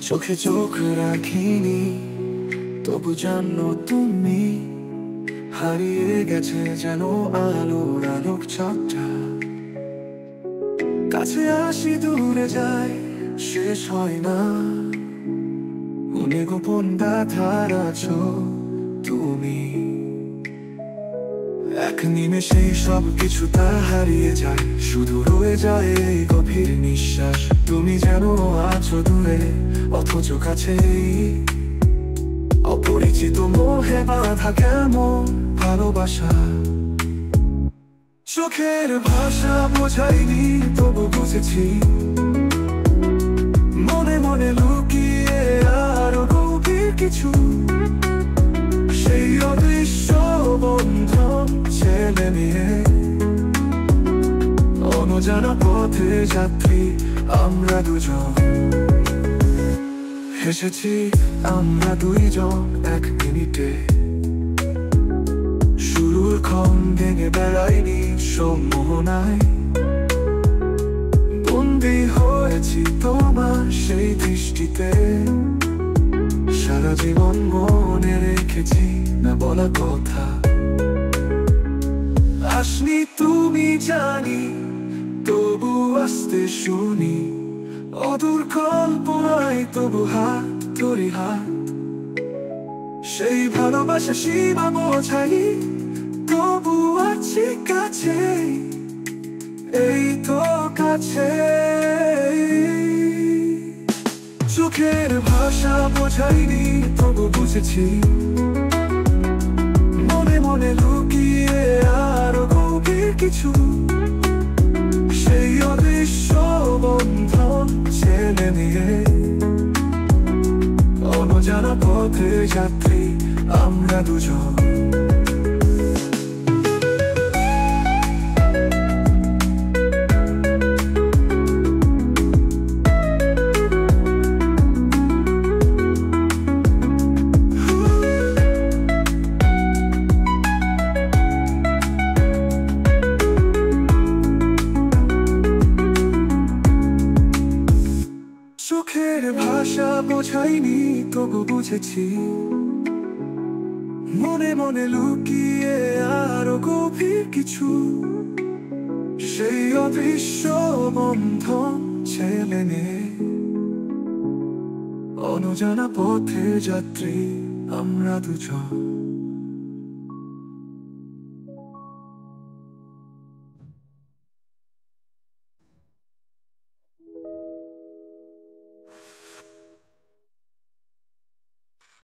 চোখে চোখ রাখিনি, তবু জানো তুমি হারিয়ে গেছে যেন আলোর আলোক চাপটা। কাছে আসি দূরে যায়, শেষ হয় না। মনে গোপন ব্যথার আছো তুমি। এক নিমেষেই সব কিছু তা হারিয়ে যায়, শুধু রয়ে যায় এই গভীর নিঃশ্বাস। তুমি যেন আছো দূরে অথচ কাছেই, অপরিচিত মোহে বাঁধা কেমন ভালোবাসা। চোখের ভাষা বোঝাইনি, তবু বুঝেছি। মনে মনে লুকিয়ে আরো গভীর কিছু, সেই অদৃশ্য বন্ধন ছেলে মেয়ে। অজানা পথে যাত্রী আমরা দুজন, হেসেছি আমরা দুইজন এক মিনিটে। শুরুর ক্ষণ ভেঙে বেড়াইনি সম্মোহনায়, বন্দী হয়েছি তোমার সেই দৃষ্টিতে। সারা জীবন মনে রেখেছি না বলা কথা। আসনি তুমি জানি, তবু আসতে শুনি। অদূর কল্পনায় তবু হাত ধরি হাত। সেই ভালোবাসা সীমা বোঝাই, তবু আছি কাছে, এই তো কাছে। চোখের ভাষা বোঝাইনি, তবু বুঝেছি। মনে মনে লুকিয়ে আরো গভীর কিছু, সেই অদৃশ্য বন্ধন ছেলে নিয়ে। অজানা পথে যাত্রী আমরা দুজন। চোখের ভাষা বোঝাইনি, তবু বুঝেছি। মনে মনে লুকিয়ে আরো গভীর কিছু, সেই অদৃশ্য বন্ধন ছেলে মেয়ে। অজানা পথে যাত্রী আমরা দুজন।